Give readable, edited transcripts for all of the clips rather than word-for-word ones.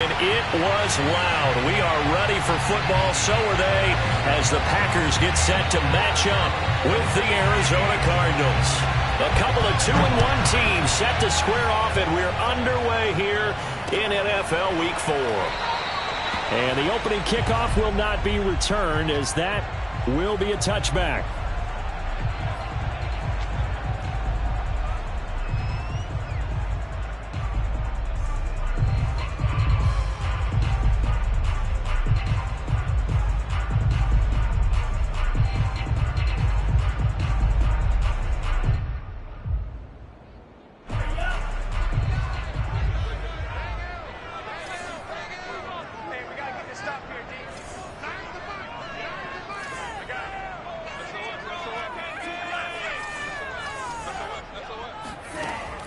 And it was loud. We are ready for football. So are they as the Packers get set to match up with the Arizona Cardinals. A couple of 2-1 teams set to square off, and we're underway here in NFL Week 4. And the opening kickoff will not be returned, as that will be a touchback.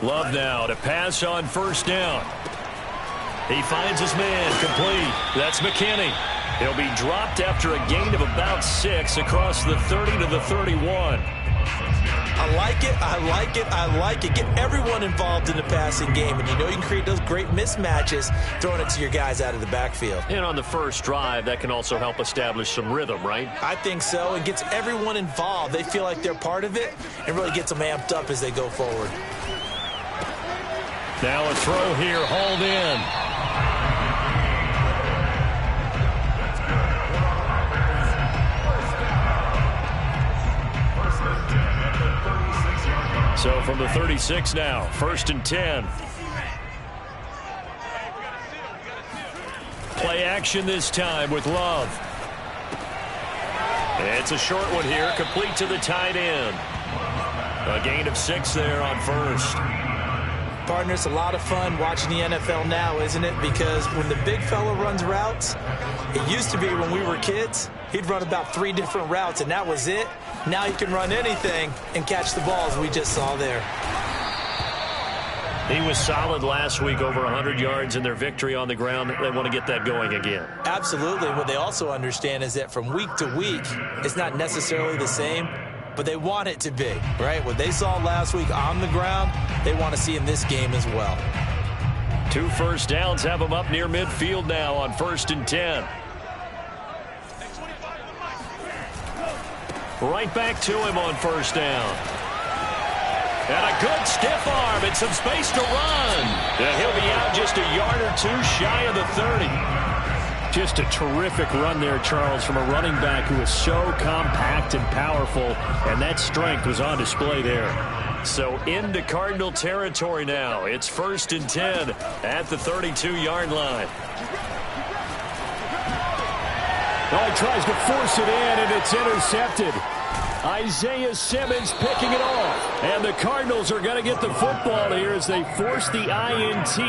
Love now to pass on first down. He finds his man complete. That's McKinney. He'll be dropped after a gain of about 6 across the 30 to the 31. I like it. I like it. I like it. Get everyone involved in the passing game, and you know you can create those great mismatches throwing it to your guys out of the backfield. And on the first drive, that can also help establish some rhythm, right? I think so. It gets everyone involved. They feel like they're part of it and really gets them amped up as they go forward. Now a throw here, hauled in. So from the 36 now, 1st and 10. Play action this time with Love. It's a short one here, complete to the tight end. A gain of 6 there on first. Partner, it's a lot of fun watching the NFL now, isn't it? Because when the big fella runs routes, it used to be when we were kids, he'd run about 3 different routes, and that was it. Now he can run anything and catch the balls we just saw there. He was solid last week, over 100 yards in their victory on the ground. They want to get that going again. Absolutely. What they also understand is that from week to week, it's not necessarily the same, but they want it to be, right? What they saw last week on the ground, they want to see in this game as well. 2 first downs have them up near midfield now on 1st and 10. Right back to him on first down. And a good stiff arm and some space to run. And he'll be out just a yard or 2 shy of the 30. Just a terrific run there, Charles, from a running back who is so compact and powerful, and that strength was on display there. So into Cardinal territory now. It's 1st and 10 at the 32-yard line. Oh, he tries to force it in, and it's intercepted. Isaiah Simmons picking it off. And the Cardinals are going to get the football here as they force the INT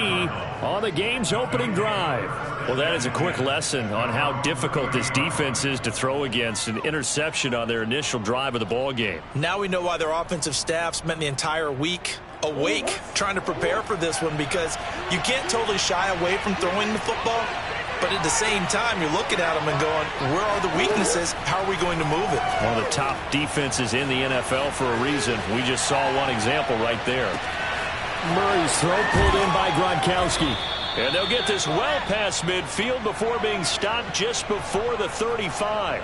on the game's opening drive. Well, that is a quick lesson on how difficult this defense is to throw against. An interception on their initial drive of the ball game. Now we know why their offensive staff spent the entire week awake trying to prepare for this one, because you can't totally shy away from throwing the football. But at the same time, you're looking at them and going, where are the weaknesses? How are we going to move it? One of the top defenses in the NFL for a reason. We just saw one example right there. Murray's throw pulled in by Gronkowski. And they'll get this well past midfield before being stopped just before the 35.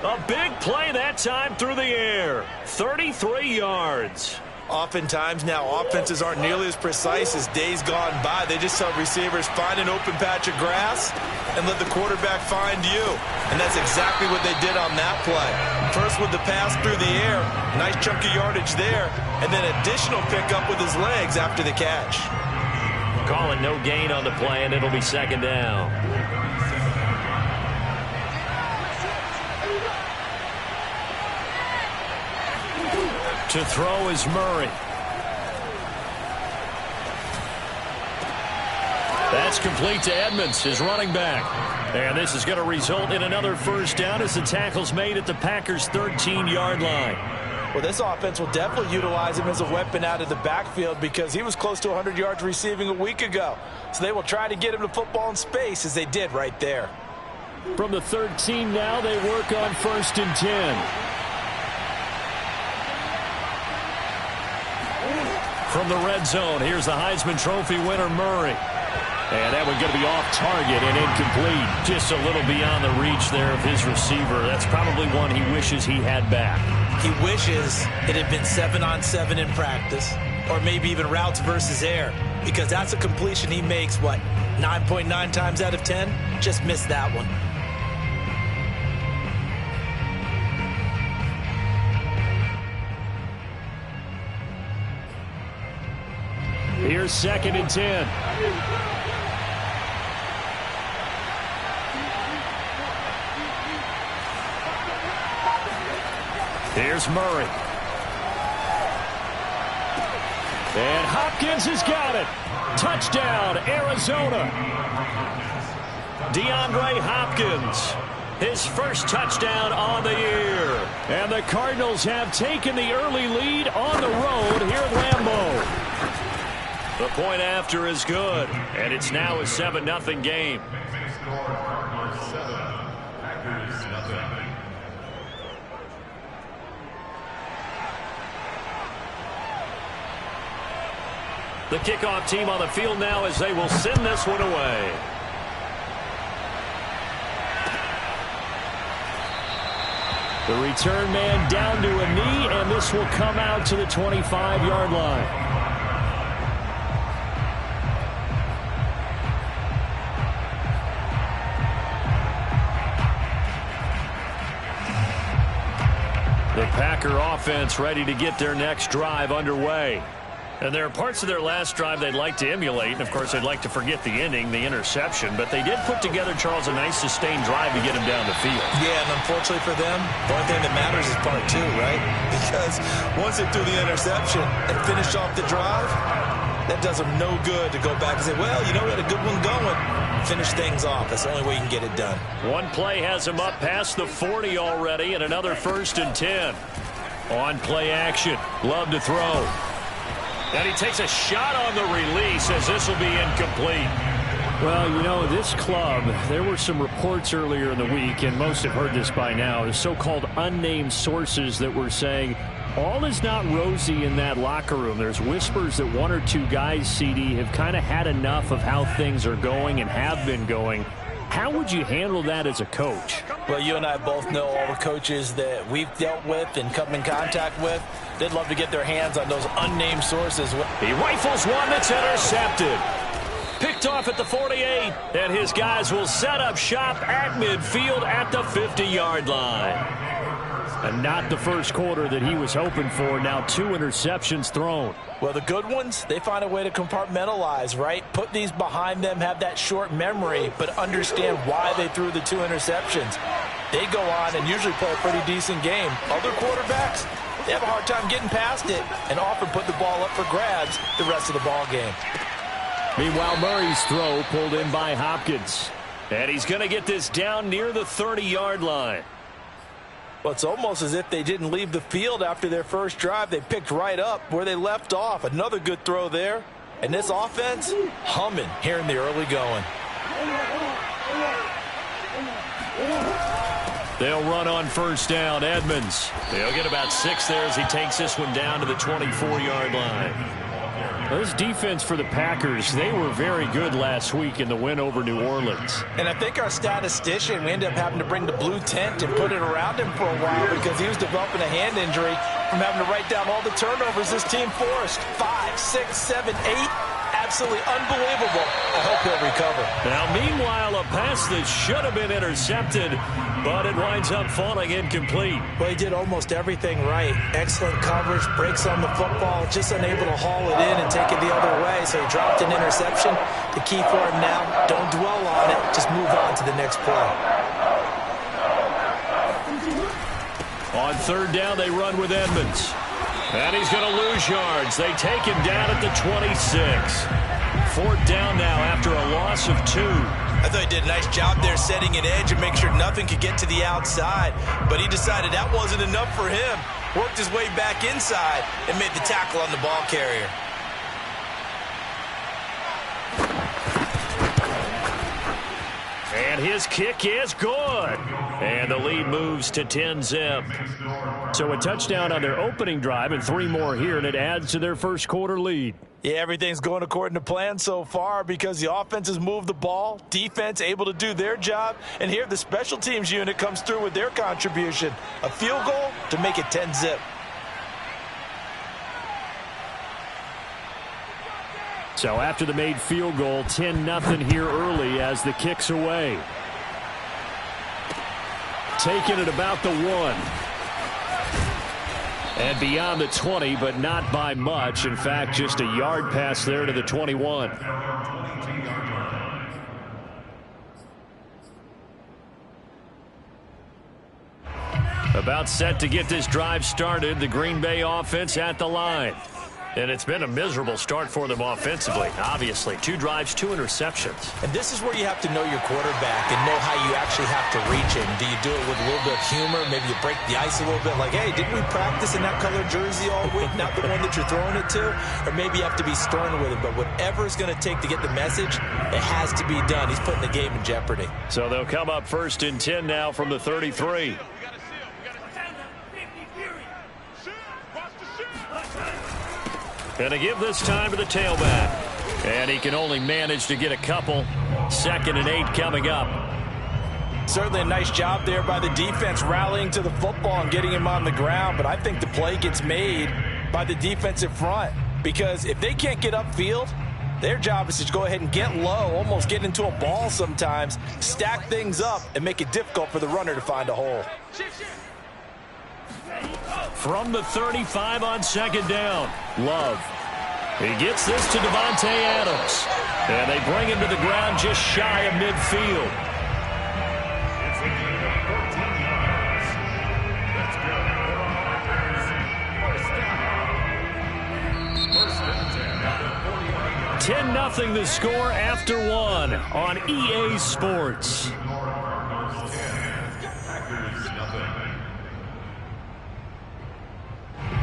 A big play that time through the air. 33 yards. Oftentimes now, offenses aren't nearly as precise as days gone by. They just tell receivers, find an open patch of grass and let the quarterback find you. And that's exactly what they did on that play. First with the pass through the air, nice chunk of yardage there, and then additional pickup with his legs after the catch. Calling no gain on the play, and it'll be 2nd down. To throw is Murray. That's complete to Edmonds, his running back. And this is going to result in another first down as the tackle's made at the Packers' 13-yard line. Well, this offense will definitely utilize him as a weapon out of the backfield, because he was close to 100 yards receiving a week ago. So they will try to get him the football in space, as they did right there. From the 13 now, they work on 1st and 10. From the red zone, here's the Heisman Trophy winner, Murray. And that one going to be off target and incomplete. Just a little beyond the reach there of his receiver. That's probably one he wishes he had back. He wishes it had been 7-on-7 in practice, or maybe even routes versus air, because that's a completion he makes, 9.9 times out of 10? Just missed that one. Here's 2nd and 10. Here's Murray. And Hopkins has got it. Touchdown, Arizona. DeAndre Hopkins, his first touchdown on the year. And the Cardinals have taken the early lead on the road here at Lambeau. The point after is good, and it's now a 7-0 game. The kickoff team on the field now as they will send this one away. The return man down to a knee, and this will come out to the 25-yard line. The Packer offense ready to get their next drive underway. And there are parts of their last drive they'd like to emulate. And, of course, they'd like to forget the ending, the interception. But they did put together, Charles, a nice sustained drive to get him down the field. Yeah, and unfortunately for them, the only thing that matters is part 2, right? Because once they threw the interception and finished off the drive, that does them no good to go back and say, well, you know, we had a good one going. Finish things off. That's the only way you can get it done. One play has him up past the 40 already, and another 1st and 10. On play action. Love to throw. And he takes a shot on the release as this will be incomplete. Well, you know, this club, there were some reports earlier in the week, and most have heard this by now, the so-called unnamed sources that were saying all is not rosy in that locker room. There's whispers that 1 or 2 guys, CD, have kind of had enough of how things are going and have been going. How would you handle that as a coach? Well, you and I both know all the coaches that we've dealt with and come in contact with. They'd love to get their hands on those unnamed sources. He rifles one that's intercepted. Picked off at the 48, and his guys will set up shop at midfield at the 50-yard line. And not the first quarter that he was hoping for. Now 2 interceptions thrown. Well, the good ones, they find a way to compartmentalize, right? Put these behind them, have that short memory, but understand why they threw the 2 interceptions. They go on and usually play a pretty decent game. Other quarterbacks, they have a hard time getting past it and often put the ball up for grabs the rest of the ball game. Meanwhile, Murray's throw pulled in by Hopkins. And he's going to get this down near the 30-yard line. Well, it's almost as if they didn't leave the field after their first drive. They picked right up where they left off. Another good throw there. And this offense, humming here in the early going. They'll run on 1st down. Edmonds. They'll get about 6 there as he takes this one down to the 24-yard line. Well, this defense for the Packers, they were very good last week in the win over New Orleans. And I think our statistician, we ended up having to bring the blue tent and put it around him for a while because he was developing a hand injury from having to write down all the turnovers this team forced. 5, 6, 7, 8. Absolutely unbelievable. I hope he'll recover. Now, meanwhile, a pass that should have been intercepted, but it winds up falling incomplete. Well, he did almost everything right. Excellent coverage, breaks on the football, just unable to haul it in and take it the other way. So he dropped an interception. The key for him now, don't dwell on it. Just move on to the next play. On 3rd down, they run with Edmonds. And he's going to lose yards. They take him down at the 26. 4th down now after a loss of 2. I thought he did a nice job there setting an edge and make sure nothing could get to the outside. But he decided that wasn't enough for him. Worked his way back inside and made the tackle on the ball carrier. And his kick is good. And the lead moves to 10-zip. So a touchdown on their opening drive and 3 more here, and it adds to their first quarter lead. Yeah, everything's going according to plan so far because the offense has moved the ball, defense able to do their job, and here the special teams unit comes through with their contribution. A field goal to make it 10-zip. So after the made field goal, 10-0 here early as the kick's away. Taking it about the 1. And beyond the 20, but not by much. In fact, just a yard pass there to the 21. About set to get this drive started. The Green Bay offense at the line. And it's been a miserable start for them offensively, obviously. 2 drives, 2 interceptions. And this is where you have to know your quarterback and know how you actually have to reach him. Do you do it with a little bit of humor? Maybe you break the ice a little bit like, hey, didn't we practice in that color jersey all week? Not the one that you're throwing it to? Or maybe you have to be stern with him. But whatever it's going to take to get the message, it has to be done. He's putting the game in jeopardy. So they'll come up 1st and 10 now from the 33. And to give this time to the tailback. And he can only manage to get a couple. 2nd and 8 coming up. Certainly a nice job there by the defense rallying to the football and getting him on the ground. But I think the play gets made by the defensive front. Because if they can't get upfield, their job is to go ahead and get low, almost get into a ball sometimes, stack things up, and make it difficult for the runner to find a hole. From the 35 on 2nd down, Love. He gets this to Devontae Adams. And they bring him to the ground just shy of midfield. It's 10-0 the score after 1 on EA Sports.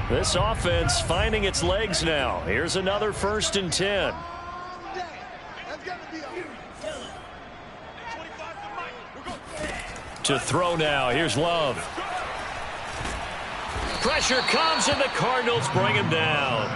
This offense finding its legs now. Here's another 1st and 10. To throw now. Here's Love. Pressure comes and the Cardinals bring him down.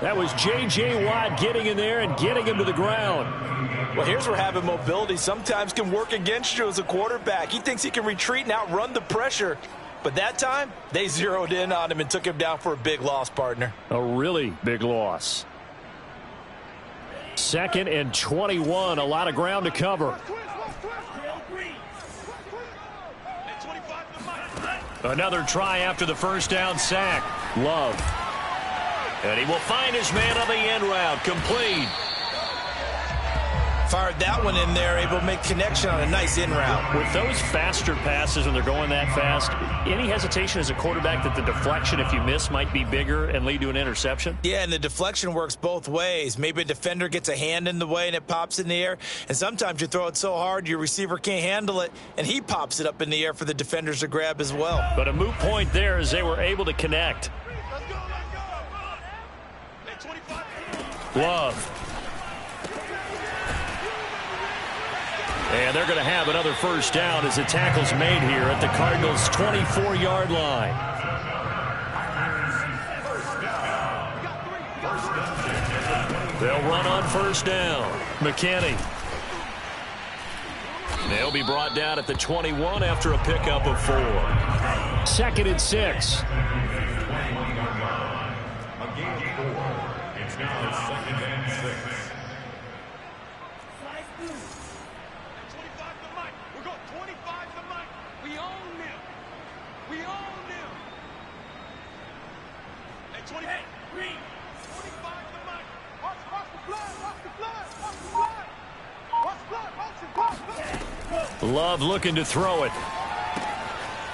That was J.J. Watt getting in there and getting him to the ground. Well, here's where having mobility sometimes can work against you as a quarterback. He thinks he can retreat and outrun the pressure. But that time, they zeroed in on him and took him down for a big loss, partner. A really big loss. 2nd and 21, a lot of ground to cover. Another try after the 1st down sack. Love. And he will find his man on the end route, complete. Fired that one in there, able to make connection on a nice in route. With those faster passes when they're going that fast, any hesitation as a quarterback that the deflection, if you miss, might be bigger and lead to an interception? Yeah, and the deflection works both ways. Maybe a defender gets a hand in the way and it pops in the air, and sometimes you throw it so hard your receiver can't handle it, and he pops it up in the air for the defenders to grab as well. But a moot point there as they were able to connect. Love. And they're going to have another 1st down as the tackle's made here at the Cardinals' 24-yard line. They'll run on 1st down. McKinney. They'll be brought down at the 21 after a pickup of 4. 2nd and 6. It's now 2nd and 6. Love looking to throw it.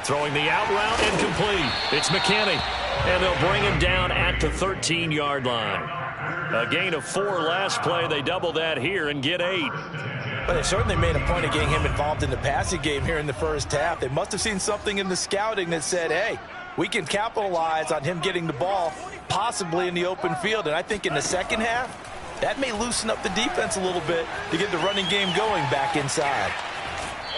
Throwing the out route and complete. It's McKinney. And they'll bring him down at the 13-yard line. A gain of 4 last play. They double that here and get 8. But they certainly made a point of getting him involved in the passing game here in the 1st half. They must have seen something in the scouting that said, hey, we can capitalize on him getting the ball possibly in the open field. And I think in the 2nd half, that may loosen up the defense a little bit to get the running game going back inside.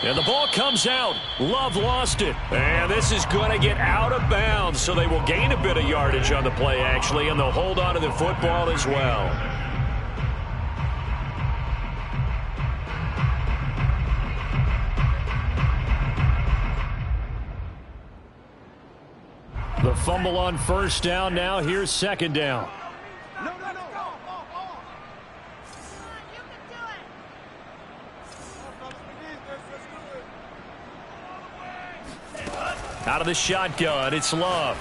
And the ball comes out. Love lost it. And this is going to get out of bounds, so they will gain a bit of yardage on the play, actually, and they'll hold on to the football as well. The fumble on first down now. Here's second down. Out of the shotgun, it's Love.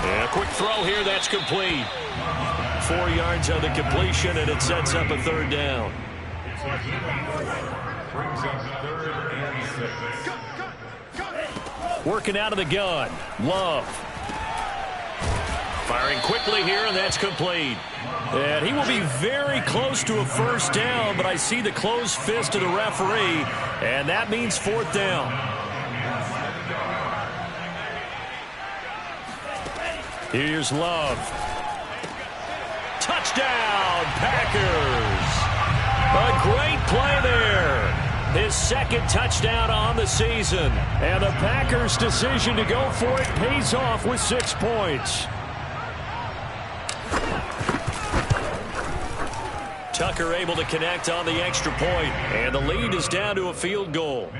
And a quick throw here, that's complete. 4 yards on the completion, and it sets up a third down. Working out of the gun, Love. Firing quickly here, and that's complete. And he will be very close to a first down, but I see the closed fist of the referee, and that means fourth down. Here's Love. Touchdown, Packers. A great play there. His second touchdown on the season. And the Packers' decision to go for it pays off with 6 points. Tucker able to connect on the extra point. And the lead is down to a field goal.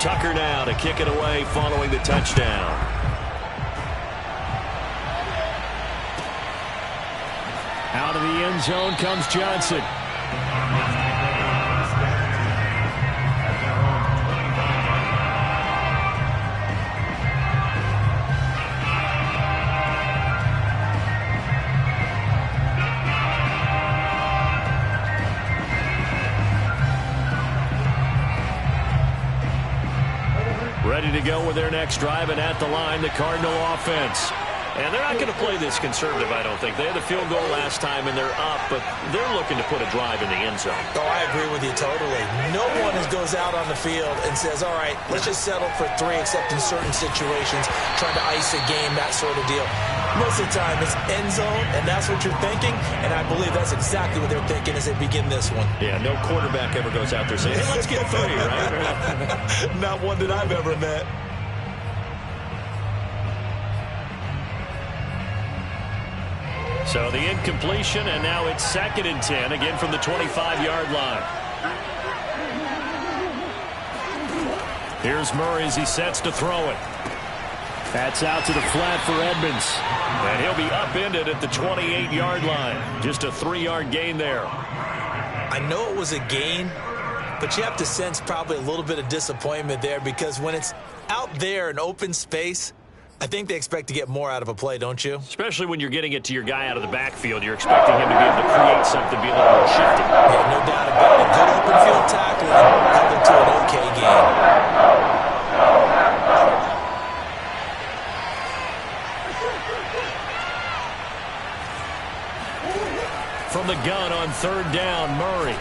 Tucker now to kick it away following the touchdown. Out of the end zone comes Johnson. Ready to go with their next drive, and at the line, the Cardinal offense. And they're not going to play this conservative, I don't think. They had the field goal last time, and they're up, but they're looking to put a drive in the end zone. Oh, I agree with you totally. No one goes out on the field and says, all right, let's just settle for 3, except in certain situations, trying to ice a game, that sort of deal. Most of the time, it's end zone, and that's what you're thinking, and I believe that's exactly what they're thinking as they begin this one. Yeah, no quarterback ever goes out there saying, hey, let's get 3, right? Not one that I've ever met. So the incompletion, and now it's 2nd and 10, again from the 25-yard line. Here's Murray as he sets to throw it. That's out to the flat for Edmonds. And he'll be upended at the 28-yard line. Just a 3-yard gain there. I know it was a gain, but you have to sense probably a little bit of disappointment there, because when it's out there in open space, I think they expect to get more out of a play, don't you? Especially when you're getting it to your guy out of the backfield. You're expecting him to be able to create something, be a little more shifty. Yeah, no doubt about it. Good open field tackling held it to an okay game. From the gun on 3rd down, Murray.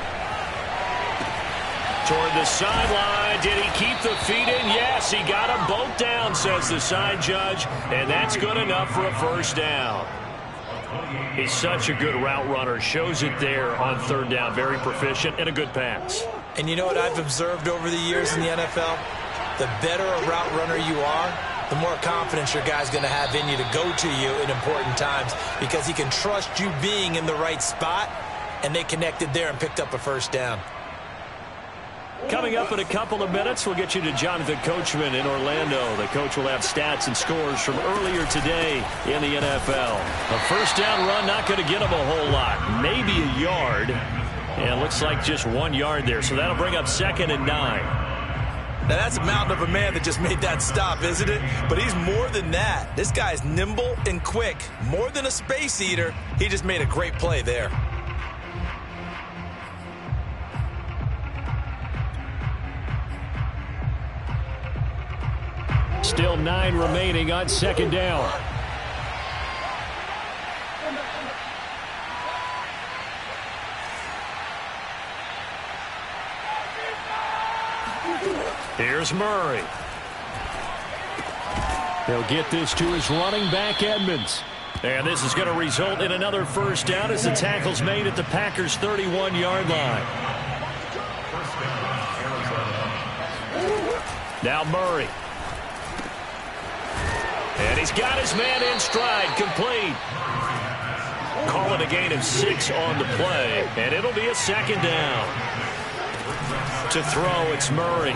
Toward the sideline. Did he keep the feet in? Yes, he got them both down, says the side judge, and that's good enough for a first down. He's such a good route runner. Shows it there on 3rd down. Very proficient and a good pass. And you know what I've observed over the years in the NFL? The better a route runner you are, the more confidence your guy's going to have in you to go to you in important times, because he can trust you being in the right spot, and they connected there and picked up a first down. Coming up in a couple of minutes, we'll get you to Jonathan Coachman in Orlando. The coach will have stats and scores from earlier today in the NFL. A first down run, not going to get him a whole lot. Maybe a yard. And it looks like just 1 yard there. So that'll bring up 2nd and 9. Now, that's a mountain of a man that just made that stop, isn't it? But he's more than that. This guy's nimble and quick. More than a space eater. He just made a great play there. Still 9 remaining on 2nd down. Here's Murray. He'll get this to his running back, Edmonds. And this is going to result in another first down as the tackle's made at the Packers' 31-yard line. Now Murray. And he's got his man in stride, complete. Call it a gain of 6 on the play, and it'll be a second down. To throw, it's Murray.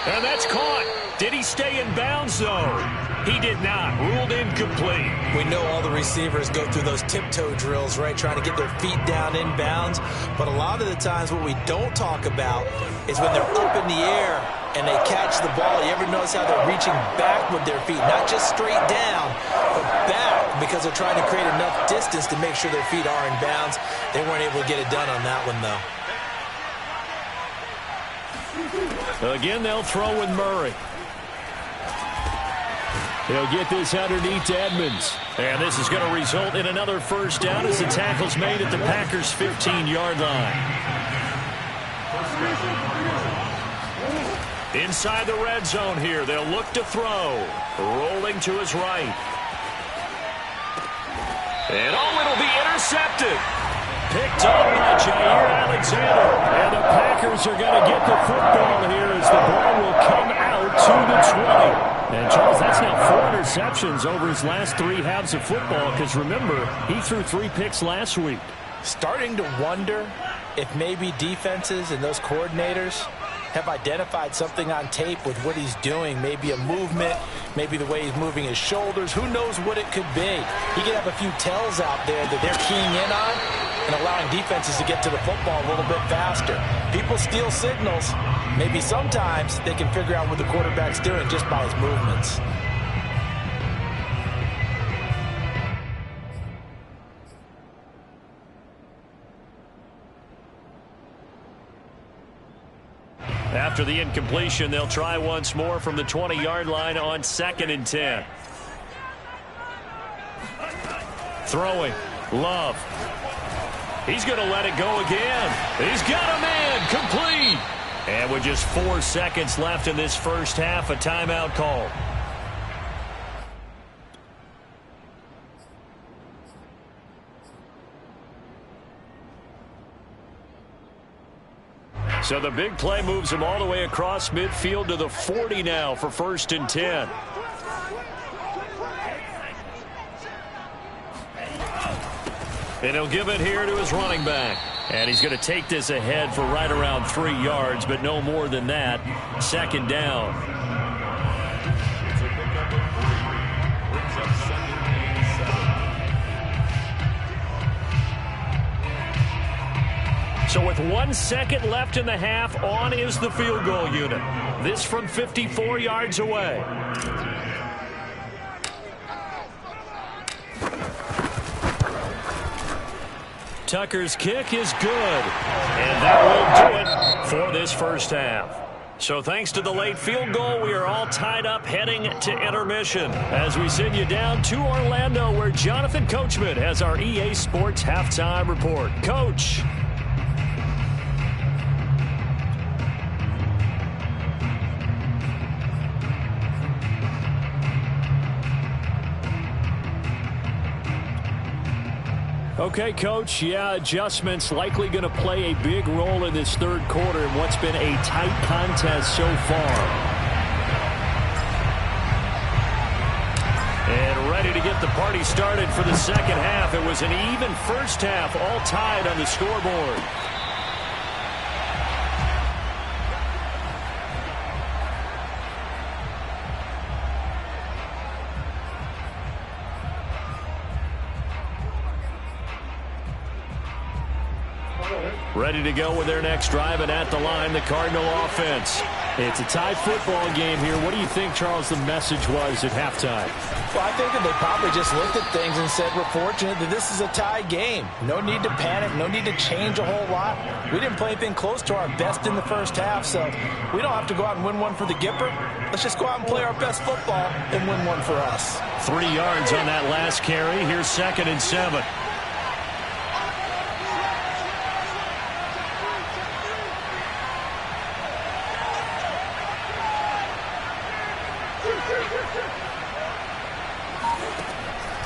And that's caught. Did he stay in bounds, though? He did not. Ruled incomplete. We know all the receivers go through those tiptoe drills, right, trying to get their feet down in bounds. But a lot of the times what we don't talk about is when they're up in the air and they catch the ball. You ever notice how they're reaching back with their feet? Not just straight down, but back, because they're trying to create enough distance to make sure their feet are in bounds. They weren't able to get it done on that one, though. Again, they'll throw with Murray. He'll get this underneath to Edmonds. And this is going to result in another first down as the tackle's made at the Packers' 15-yard line. Inside the red zone here, they'll look to throw. Rolling to his right. And it'll be intercepted. Picked up by Jair Alexander. And the Packers are going to get the football here as the ball will come out to the 20. And, Charles, that's now 4 interceptions over his last 3 halves of football because, remember, he threw 3 picks last week. Starting to wonder if maybe defenses and those coordinators have identified something on tape with what he's doing. Maybe a movement, maybe the way he's moving his shoulders. Who knows what it could be? He could have a few tells out there that they're keying in on and allowing defenses to get to the football a little bit faster. People steal signals. Maybe sometimes they can figure out what the quarterback's doing just by his movements. After the incompletion, they'll try once more from the 20-yard line on 2nd and 10. Throwing. Love. He's going to let it go again. He's got a man. Complete. And with just 4 seconds left in this first half, a timeout call. So the big play moves him all the way across midfield to the 40 now for 1st and 10. And he'll give it here to his running back. And he's going to take this ahead for right around 3 yards, but no more than that. 2nd down. So with 1 second left in the half, on is the field goal unit. This from 54 yards away. Tucker's kick is good. And that will do it for this first half. So thanks to the late field goal, we are all tied up heading to intermission as we send you down to Orlando where Jonathan Coachman has our EA Sports halftime report. Coach. Okay, Coach, yeah, adjustments likely going to play a big role in this third quarter in what's been a tight contest so far. And ready to get the party started for the second half. It was an even first half, all tied on the scoreboard. Ready to go with their next drive, and at the line, the Cardinal offense. It's a tie football game here. What do you think, Charles, the message was at halftime? Well, I think that they probably just looked at things and said, we're fortunate that this is a tie game. No need to panic. No need to change a whole lot. We didn't play anything close to our best in the first half, so we don't have to go out and win one for the Gipper. Let's just go out and play our best football and win one for us. 3 yards on that last carry. Here's 2nd and 7.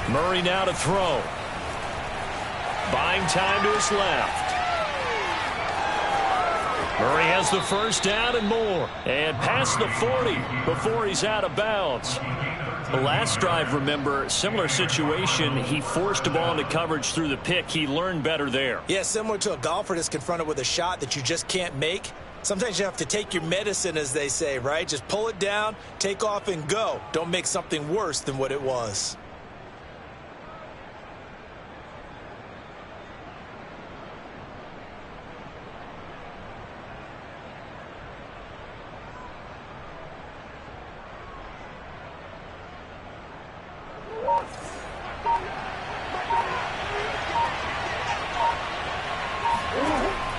Murray now to throw. Buying time to his left. Murray has the first down and more. And past the 40 before he's out of bounds. The last drive, remember, similar situation. He forced a ball into coverage through the pick. He learned better there. Yeah, similar to a golfer that's confronted with a shot that you just can't make. Sometimes you have to take your medicine, as they say, right? Just pull it down, take off, and go. Don't make something worse than what it was.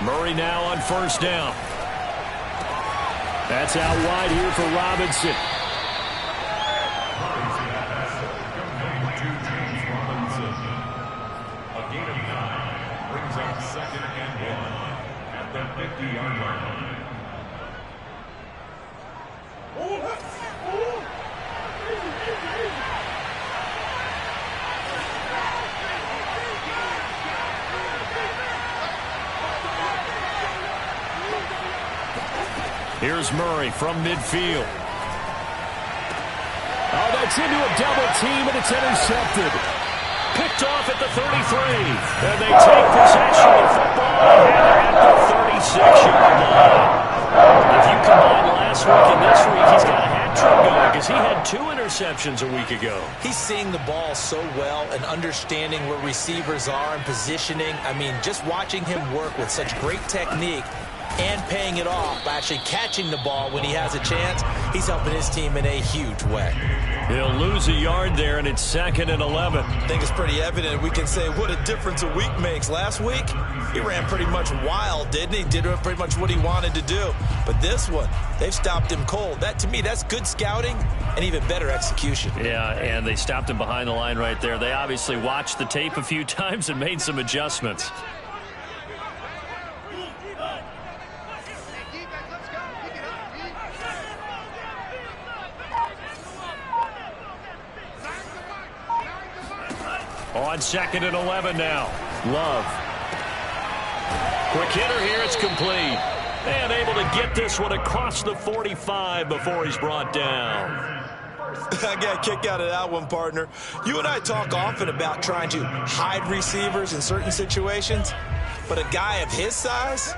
Murray now on first down. That's out wide here for Robinson. A gain of 9 brings up 2nd and 1 at the 50-yard line. Here's Murray from midfield. Oh, that's into a double team, and it's intercepted. Picked off at the 33. And they take possession of the football and at the 36-yard line. If you combine last week and this week, he's got a hat trick going because he had 2 interceptions a week ago. He's seeing the ball so well and understanding where receivers are and positioning. I mean, just watching him work with such great technique and paying it off by actually catching the ball when he has a chance, he's helping his team in a huge way. He'll lose a yard there, and it's 2nd and 11. I think it's pretty evident. We can say what a difference a week makes. Last week, he ran pretty much wild, didn't he? Did pretty much what he wanted to do. But this one, they've stopped him cold. That, to me, that's good scouting and even better execution. Yeah, and they stopped him behind the line right there. They obviously watched the tape a few times and made some adjustments. On 2nd and 11 now. Love. Quick hitter here. It's complete. And able to get this one across the 45 before he's brought down. I got a kick out of that one, partner. You and I talk often about trying to hide receivers in certain situations, but a guy of his size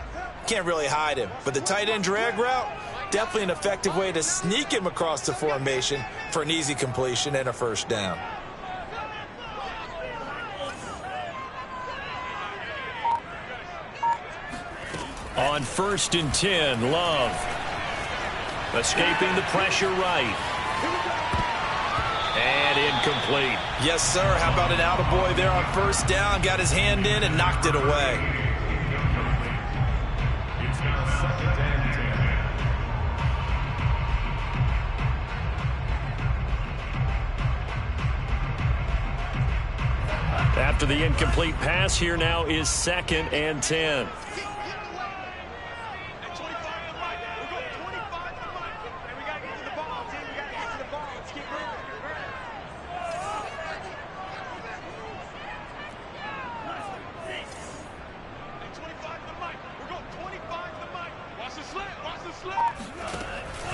can't really hide him. But the tight end drag route, definitely an effective way to sneak him across the formation for an easy completion and a first down. On 1st and 10, Love. Escaping the pressure right. And incomplete. Yes, sir. How about an attaboy there on first down? Got his hand in and knocked it away. It's now 2nd and 10. After the incomplete pass, here now is 2nd and 10.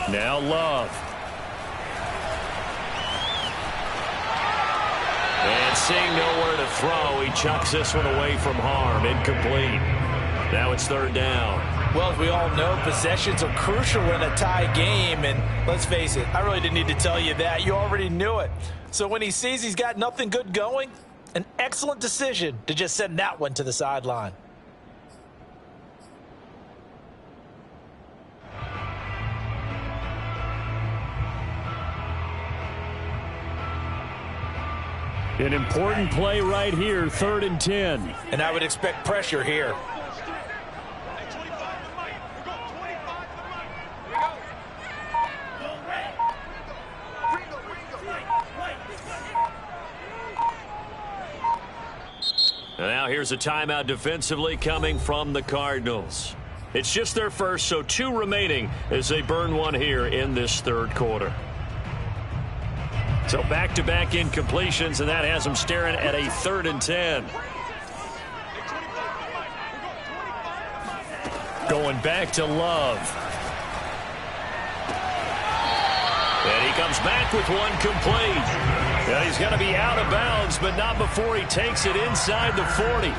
Now Love. And seeing nowhere to throw, he chucks this one away from harm. Incomplete. Now it's 3rd down. Well, as we all know, possessions are crucial in a tie game. And let's face it, I really didn't need to tell you that. You already knew it. So when he sees he's got nothing good going, an excellent decision to just send that one to the sideline. An important play right here, 3rd and 10. And I would expect pressure here. Now here's a timeout defensively coming from the Cardinals. It's just their first, so 2 remaining as they burn one here in this 3rd quarter. So back-to-back incompletions, and that has them staring at a 3rd and 10. Going back to Love. And he comes back with one complete. And he's going to be out of bounds, but not before he takes it inside the 40.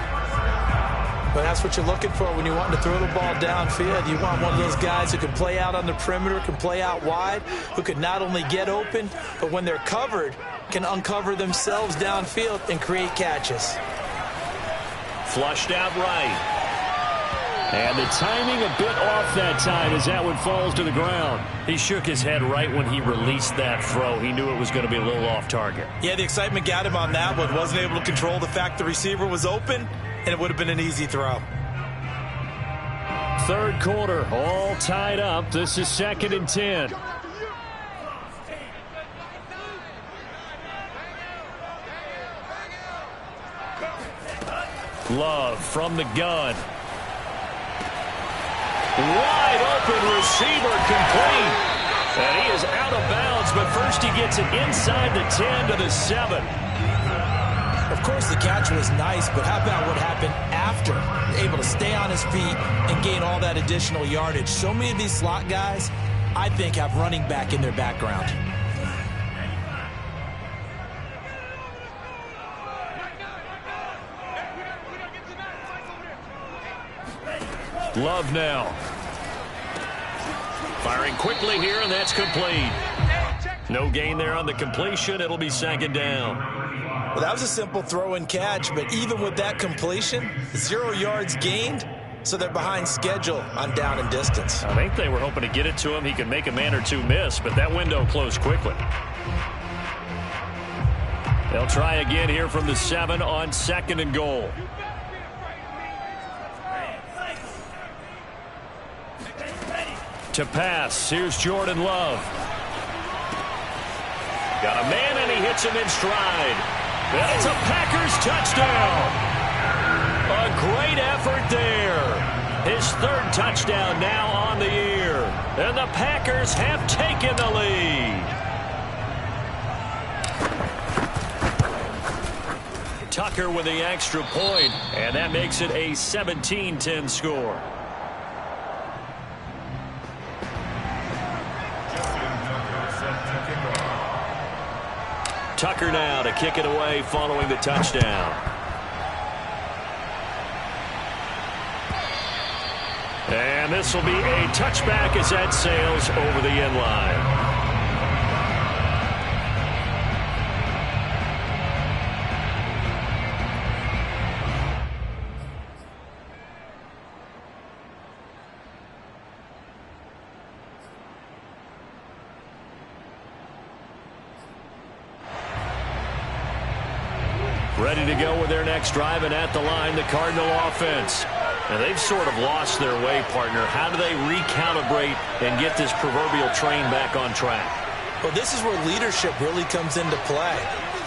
But that's what you're looking for when you want to throw the ball downfield. You want one of those guys who can play out on the perimeter, can play out wide, who can not only get open, but when they're covered, can uncover themselves downfield and create catches. Flushed out right. And the timing a bit off that time as that one falls to the ground. He shook his head right when he released that throw. He knew it was going to be a little off target. Yeah, the excitement got him on that one. Wasn't able to control the fact the receiver was open, and it would have been an easy throw. 3rd quarter, all tied up. This is 2nd and 10. Love from the gun. Wide open receiver complete. And he is out of bounds, but first he gets it inside the 10 to the 7. Of course, the catch was nice, but how about what happened after? Able to stay on his feet and gain all that additional yardage. So many of these slot guys, I think, have running back in their background. Love now. Firing quickly here, and that's complete. No gain there on the completion. It'll be 2nd down. Well, that was a simple throw and catch, but even with that completion, 0 yards gained, so they're behind schedule on down and distance. I think they were hoping to get it to him. He could make a man or two miss, but that window closed quickly. They'll try again here from the 7 on 2nd and goal. To pass, here's Jordan Love. Got a man, and he hits him in stride. And it's a Packers touchdown. A great effort there. His 3rd touchdown now on the year. And the Packers have taken the lead. Tucker with the extra point, and that makes it a 17-10 score. Tucker now to kick it away following the touchdown. And this will be a touchback as that sails over the end line. Ready to go with their next drive, and at the line, the Cardinal offense. And they've sort of lost their way, partner. How do they recalibrate and get this proverbial train back on track? Well, this is where leadership really comes into play.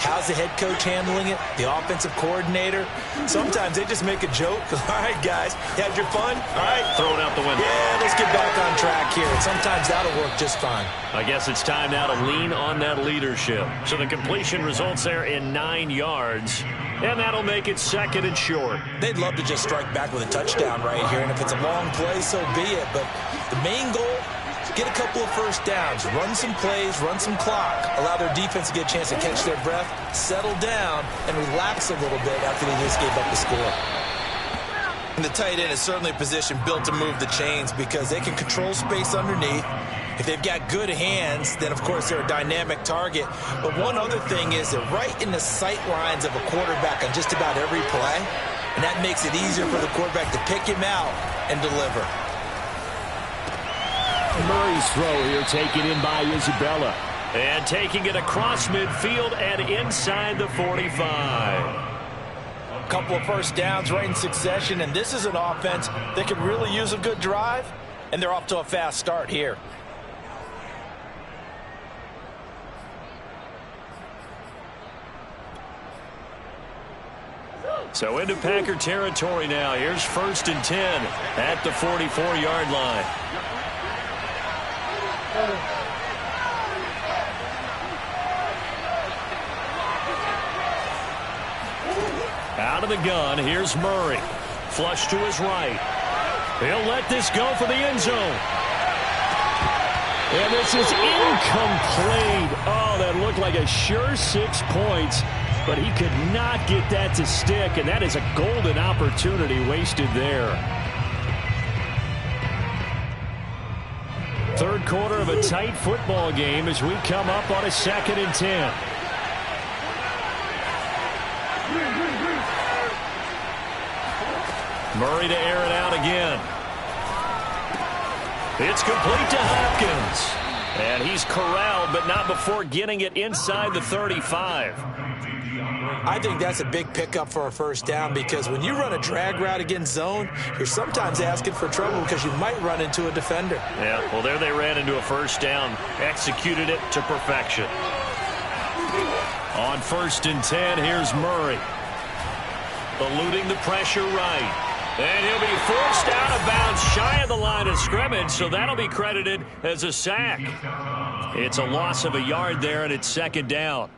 How's the head coach handling it? The offensive coordinator? Sometimes they just make a joke. All right, guys, you had your fun? All right. Throw it out the window. Yeah, let's get back on track here. And sometimes that'll work just fine. I guess it's time now to lean on that leadership. So the completion results there in 9 yards. And that'll make it 2nd and short. They'd love to just strike back with a touchdown right here. And if it's a long play, so be it. But the main goal, get a couple of first downs, run some plays, run some clock, allow their defense to get a chance to catch their breath, settle down, and relax a little bit after they just gave up the score. And the tight end is certainly a position built to move the chains because they can control space underneath. If they've got good hands, then, of course, they're a dynamic target. But one other thing is they're right in the sight lines of a quarterback on just about every play, and that makes it easier for the quarterback to pick him out and deliver. Murray's throw here taken in by Isabella. And taking it across midfield and inside the 45. A couple of first downs right in succession, and this is an offense that can really use a good drive, and they're off to a fast start here. So into Packer territory now. Here's 1st and 10 at the 44-yard line. Out of the gun, here's Murray. Flush to his right. He'll let this go for the end zone. And this is incomplete. Oh, that looked like a sure 6 points, but he could not get that to stick, and that is a golden opportunity wasted there. Third quarter of a tight football game as we come up on a 2nd and 10. Murray to air it out again. It's complete to Hopkins. And he's corralled, but not before getting it inside the 35. I think that's a big pickup for a first down, because when you run a drag route against zone, you're sometimes asking for trouble because you might run into a defender. Yeah, well, there they ran into a first down. Executed it to perfection. On 1st and 10, here's Murray. Eluding the pressure right. And he'll be forced out of bounds shy of the line of scrimmage, so that'll be credited as a sack. It's a loss of a yard there, and it's 2nd down.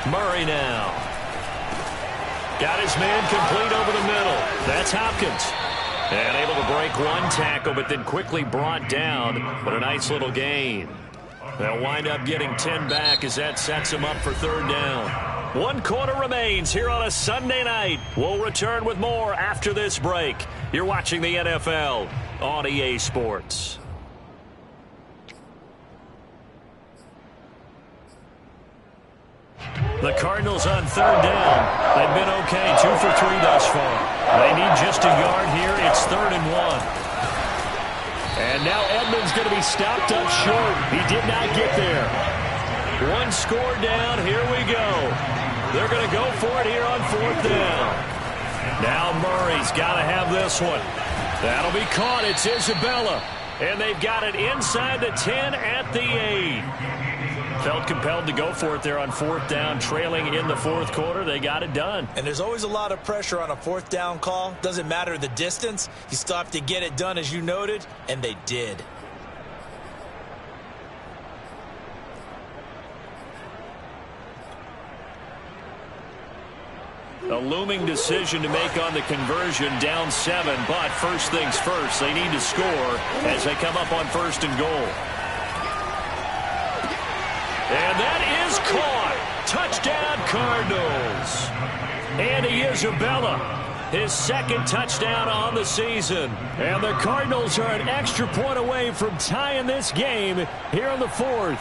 Murray now. Got his man complete over the middle. That's Hopkins. And able to break one tackle, but then quickly brought down. But a nice little gain. They'll wind up getting 10 back as that sets them up for 3rd down. 1 quarter remains here on a Sunday night. We'll return with more after this break. You're watching the NFL on EA Sports. The Cardinals on 3rd down. They've been okay, 2 for 3 thus far. They need just a yard here. It's 3rd and 1. And now Edmonds going to be stopped up short. He did not get there. 1 score down. Here we go. They're going to go for it here on 4th down. Now Murray's got to have this one. That'll be caught. It's Isabella. And they've got it inside the 10 at the 8. Felt compelled to go for it there on 4th down, trailing in the 4th quarter. They got it done. And there's always a lot of pressure on a 4th down call. Doesn't matter the distance. You still have to get it done, as you noted, and they did. A looming decision to make on the conversion, down 7. But first things first, they need to score as they come up on 1st and goal. And that is caught. Touchdown, Cardinals. Andy Isabella, his 2nd touchdown on the season. And the Cardinals are an extra point away from tying this game here in the 4th.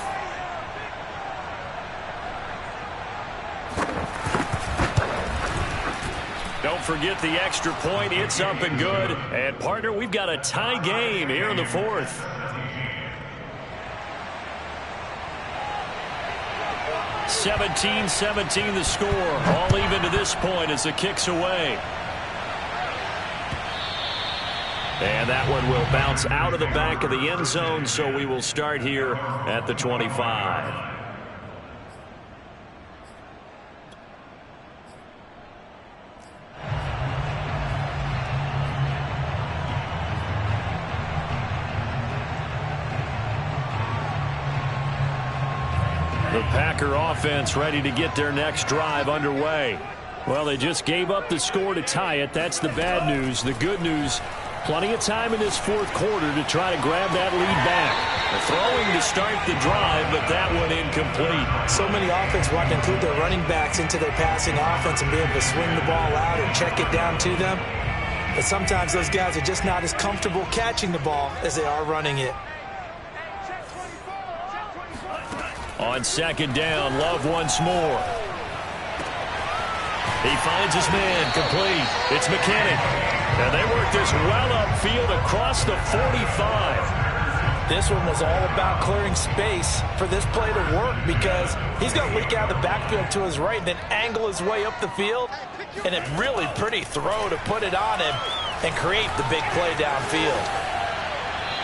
Don't forget the extra point. It's up and good. And, partner, we've got a tie game here in the 4th. 17-17 the score. All even to this point as the kick's away. And that one will bounce out of the back of the end zone, so we will start here at the 25. The Packer offense ready to get their next drive underway. Well, they just gave up the score to tie it. That's the bad news. The good news, plenty of time in this 4th quarter to try to grab that lead back. They're throwing to start the drive, but that one incomplete. So many offenses want to include their running backs into their passing offense and be able to swing the ball out or check it down to them. But sometimes those guys are just not as comfortable catching the ball as they are running it. On 2nd down, Love once more. He finds his man, complete. It's McKinnon. And they work this well upfield across the 45. This one was all about clearing space for this play to work, because he's going to leak out of the backfield to his right and then angle his way up the field. And a really pretty throw to put it on him and create the big play downfield.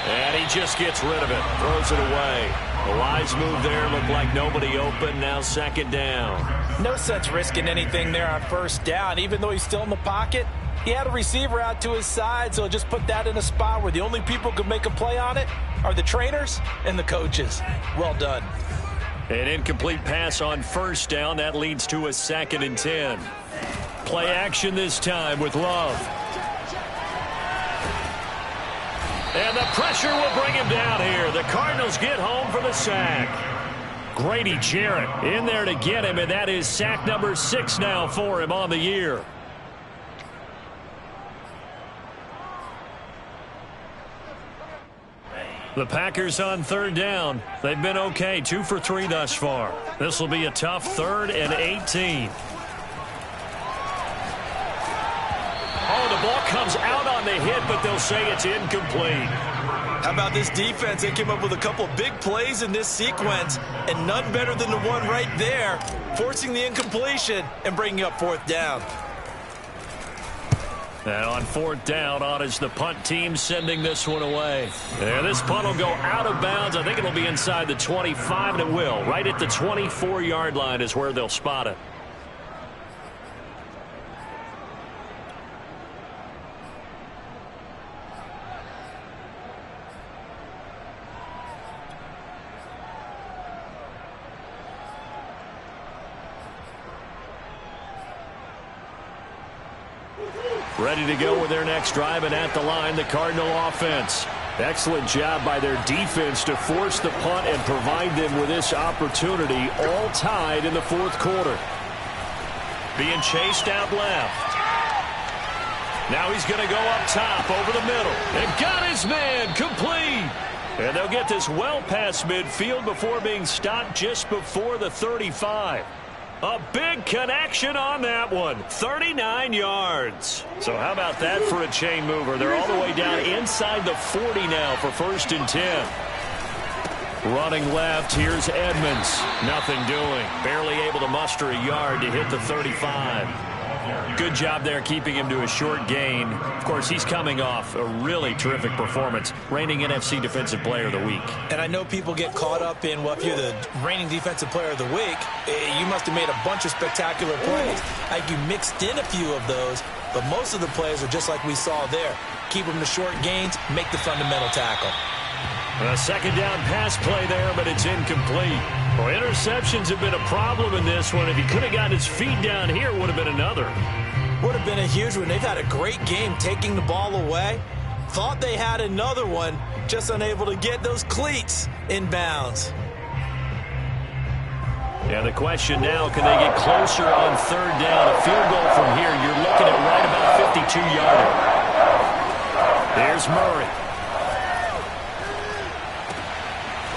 And he just gets rid of it, throws it away. A wise move there, looked like nobody open, now 2nd down. No sense risking anything there on 1st down. Even though he's still in the pocket, He had a receiver out to his side, so just put that in a spot where the only people who can make a play on it are the trainers and the coaches. Well done. An incomplete pass on first down. That leads to a 2nd and 10. Play action this time with Love. And the pressure will bring him down here. The Cardinals get home for the sack. Grady Jarrett in there to get him, and that is sack number 6 now for him on the year. The Packers on 3rd down. They've been okay, 2 for 3 thus far. This will be a tough 3rd and 18. Oh, the ball comes out on the hit, but they'll say it's incomplete. How about this defense? They came up with a couple big plays in this sequence, and none better than the one right there, forcing the incompletion and bringing up 4th down. And on 4th down, on is the punt team sending this one away. And this punt will go out of bounds. I think it'll be inside the 25, and it will. Right at the 24-yard line is where they'll spot it. Ready to go with their next drive, and at the line, the Cardinal offense. Excellent job by their defense to force the punt and provide them with this opportunity, all tied in the 4th quarter. Being chased out left. Now he's going to go up top over the middle. And got his man complete. And they'll get this well past midfield before being stopped just before the 35. A big connection on that one. 39 yards. So how about that for a chain mover? They're all the way down inside the 40 now for 1st and 10. Running left, here's Edmonds. Nothing doing. Barely able to muster a yard to hit the 35. Good job there keeping him to a short gain. Of course, he's coming off a really terrific performance, reigning NFC Defensive Player of the Week. And I know people get caught up in, well, if you're the reigning Defensive Player of the Week, you must have made a bunch of spectacular plays. Like you mixed in a few of those, but most of the plays are just like we saw there. Keep them to short gains, make the fundamental tackle. A 2nd down pass play there, but it's incomplete. Well, interceptions have been a problem in this one. If he could have gotten his feet down here, it would have been another. Would have been a huge one. They've had a great game taking the ball away. Thought they had another one, just unable to get those cleats in bounds. Yeah, the question now, can they get closer on 3rd down? A field goal from here, you're looking at right about 52-yarder. There's Murray.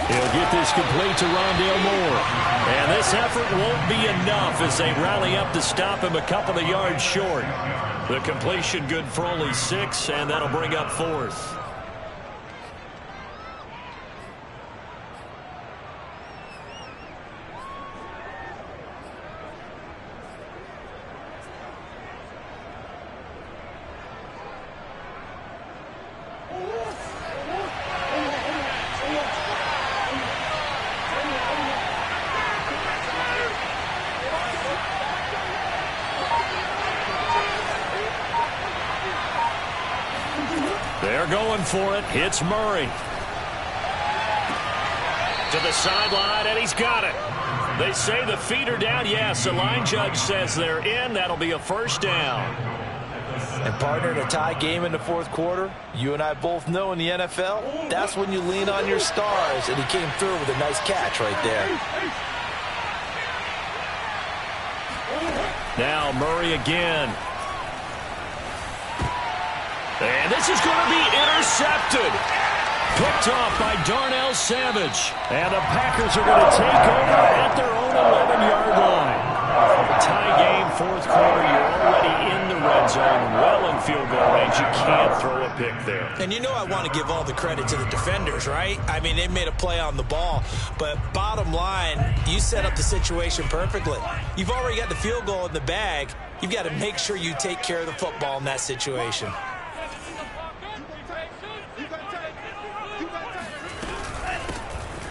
He'll get this complete to Rondale Moore. And this effort won't be enough as they rally up to stop him a couple of yards short. The completion good for only 6, and that'll bring up 4th. They're going for it. Hits Murray. To the sideline, and he's got it. They say the feet are down. Yes, the line judge says they're in. That'll be a 1st down. And partner, in a tie game in the 4th quarter, you and I both know in the NFL, that's when you lean on your stars, and he came through with a nice catch right there. Now Murray again. And this is going to be intercepted. Picked off by Darnell Savage. And the Packers are going to take over at their own 11-yard line. Tie game, 4th quarter. You're already in the red zone, well in field goal range. You can't throw a pick there. And you know I want to give all the credit to the defenders, right? I mean, they made a play on the ball. But bottom line, you set up the situation perfectly. You've already got the field goal in the bag. You've got to make sure you take care of the football in that situation.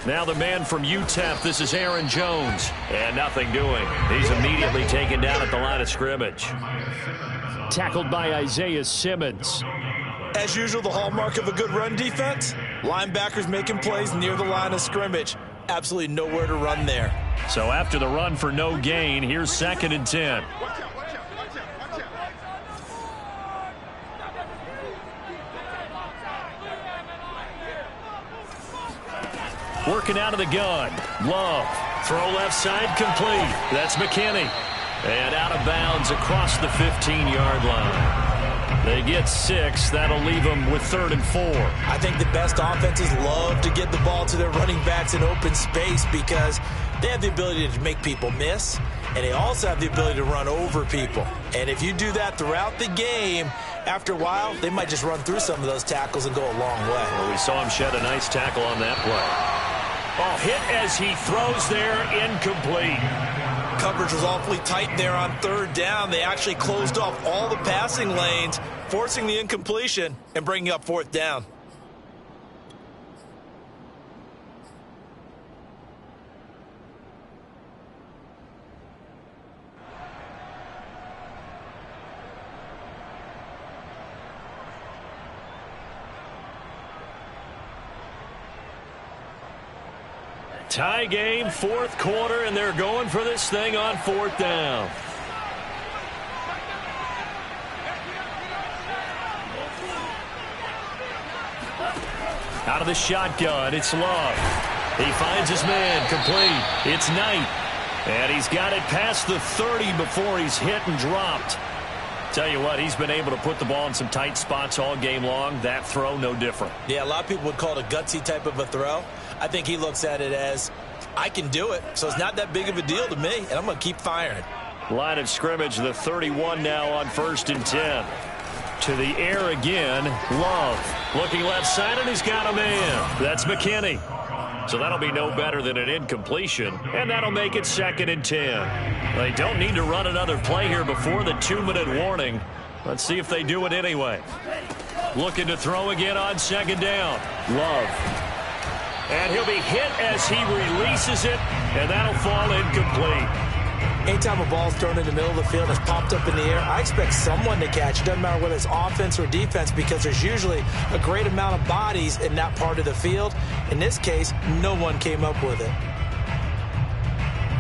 Now the man from UTEP, this is Aaron Jones. And nothing doing. He's immediately taken down at the line of scrimmage. Tackled by Isaiah Simmons. As usual, the hallmark of a good run defense, linebackers making plays near the line of scrimmage. Absolutely nowhere to run there. So after the run for no gain, here's 2nd and 10. Working out of the gun. Love. Throw left side complete. That's McKinney. And out of bounds across the 15-yard line. They get 6. That'll leave them with 3rd and 4. I think the best offenses love to get the ball to their running backs in open space because they have the ability to make people miss, and they also have the ability to run over people. And if you do that throughout the game, after a while, they might just run through some of those tackles and go a long way. Well, we saw him shed a nice tackle on that play. Oh, hit as he throws there, incomplete. Coverage was awfully tight there on 3rd down. They actually closed off all the passing lanes, forcing the incompletion and bringing up 4th down. Tie game, 4th quarter, and they're going for this thing on 4th down. Out of the shotgun, it's Love. He finds his man, complete. It's Knight. And he's got it past the 30 before he's hit and dropped. Tell you what, he's been able to put the ball in some tight spots all game long. That throw, no different. Yeah, a lot of people would call it a gutsy type of a throw. I think he looks at it as, I can do it, so it's not that big of a deal to me, and I'm going to keep firing. Line of scrimmage, the 31 now on 1st and 10. To the air again, Love. Looking left side, and he's got a man. That's McKinney. So that'll be no better than an incompletion, and that'll make it 2nd and 10. They don't need to run another play here before the 2-minute warning. Let's see if they do it anyway. Looking to throw again on 2nd down. Love. And he'll be hit as he releases it, and that'll fall incomplete. Anytime a ball's thrown in the middle of the field and it's popped up in the air, I expect someone to catch. It doesn't matter whether it's offense or defense because there's usually a great amount of bodies in that part of the field. In this case, no one came up with it.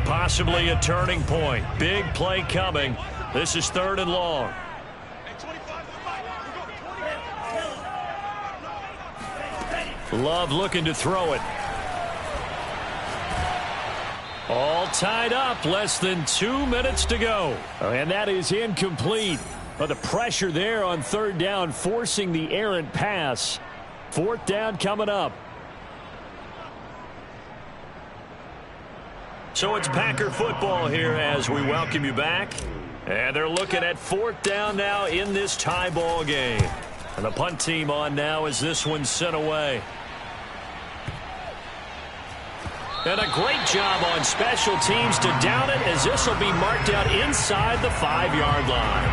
Possibly a turning point. Big play coming. This is 3rd and long. Love looking to throw it. All tied up. Less than 2 minutes to go. And that is incomplete. But the pressure there on 3rd down, forcing the errant pass. 4th down coming up. So it's Packer football here as we welcome you back. And they're looking at 4th down now in this tie ball game. And the punt team on now as this one's sent away. And a great job on special teams to down it as this will be marked out inside the 5-yard line.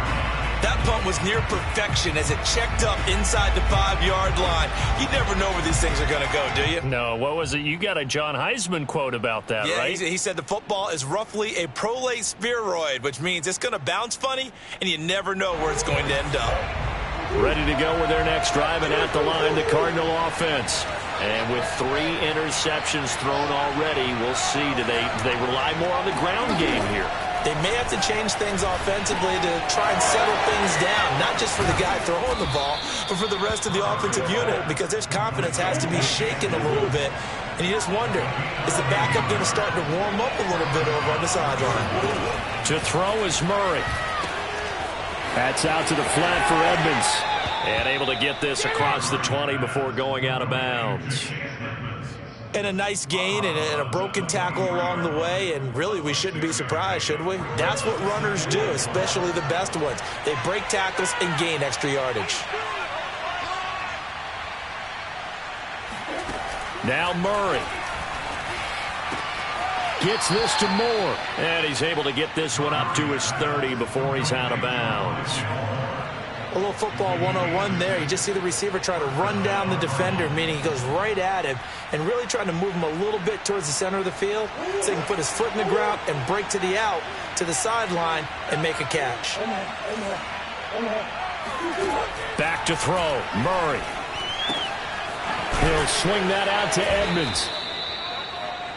That punt was near perfection as it checked up inside the 5-yard line. You never know where these things are going to go, do you? No, what was it? You got a John Heisman quote about that, yeah, right? He said the football is roughly a prolate spheroid, which means it's going to bounce funny, and you never know where it's going to end up. Ready to go with their next drive, and at the line, the Cardinal offense. And with 3 interceptions thrown already, we'll see. Do they rely more on the ground game here? They may have to change things offensively to try and settle things down, not just for the guy throwing the ball, but for the rest of the offensive unit, because their confidence has to be shaken a little bit. And you just wonder, is the backup going to start to warm up a little bit over on the sideline? To throw is Murray. That's out to the flat for Edmonds. And able to get this across the 20 before going out of bounds. And a nice gain and a broken tackle along the way, and really we shouldn't be surprised, should we? That's what runners do, especially the best ones. They break tackles and gain extra yardage. Now Murray. Gets this to Moore. And he's able to get this one up to his 30 before he's out of bounds. A little football 101 there. You just see the receiver try to run down the defender, meaning he goes right at him and really trying to move him a little bit towards the center of the field so he can put his foot in the ground and break to the out, to the sideline, and make a catch. Back to throw. Murray. He'll swing that out to Edmonds.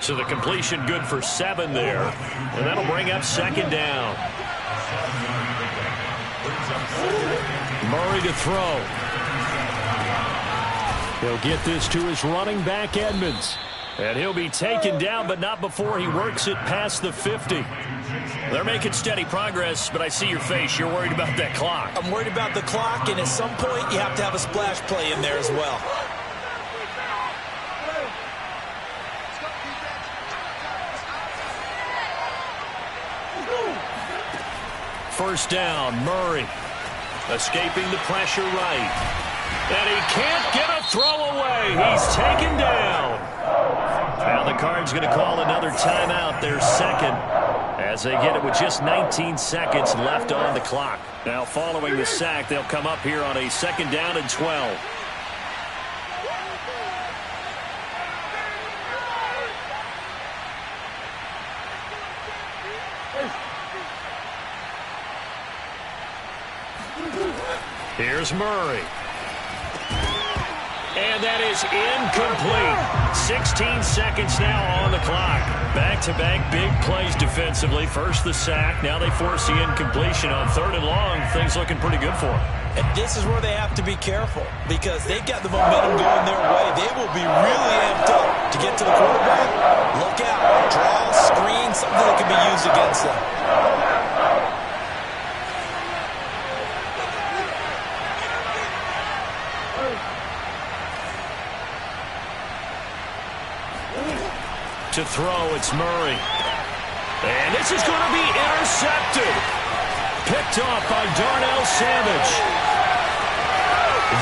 So the completion good for 7 there. And that'll bring up second down. Murray to throw. He'll get this to his running back, Edmonds. And he'll be taken down, but not before he works it past the 50. They're making steady progress, but I see your face. You're worried about that clock. I'm worried about the clock, and at some point you have to have a splash play in there as well. First down, Murray. Escaping the pressure right. And he can't get a throw away. He's taken down. Now the Cards going to call another timeout, their second, as they get it with just 19 seconds left on the clock. Now following the sack, they'll come up here on a second down and 12. Here's Murray. And that is incomplete. 16 seconds now on the clock. Back-to-back big plays defensively. First the sack. Now they force the incompletion on 3rd and long. Things looking pretty good for them. And this is where they have to be careful because they've got the momentum going their way. They will be really amped up to get to the quarterback. Look out. Draw, screen, something that can be used against them. To throw, it's Murray. And this is going to be intercepted. Picked off by Darnell Savage.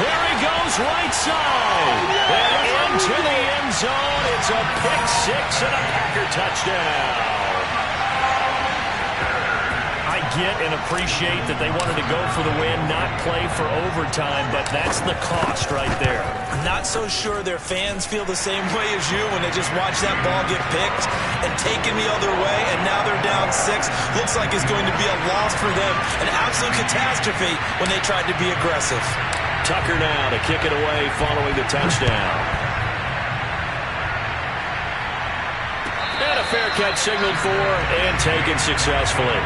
There he goes, right side. And into the end zone. It's a pick 6 and a Packer touchdown. I get and appreciate that they wanted to go for the win, not play for overtime, but that's the cost right there. I'm not so sure their fans feel the same way as you when they just watch that ball get picked and taken the other way, and now they're down 6. Looks like it's going to be a loss for them. An absolute catastrophe when they tried to be aggressive. Tucker now to kick it away following the touchdown. And a fair catch signaled for and taken successfully.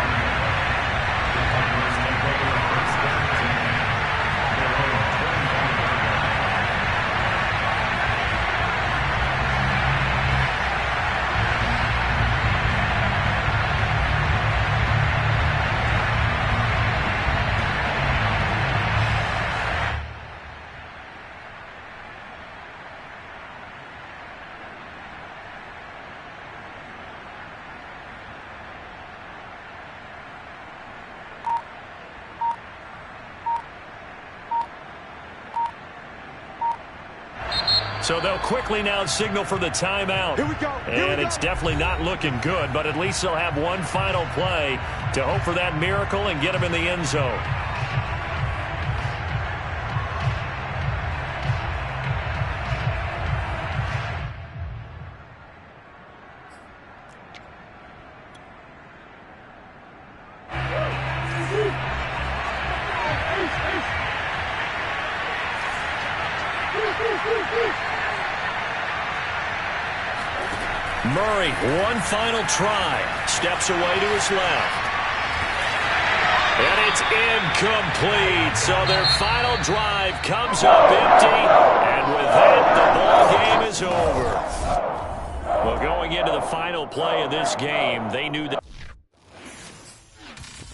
So they'll quickly now signal for the timeout. Here we go. And it's definitely not looking good, but at least they'll have one final play to hope for that miracle and get them in the end zone. Murray, one final try. Steps away to his left. And it's incomplete. So their final drive comes up empty. And with that, the ball game is over. Well, going into the final play of this game, they knew that.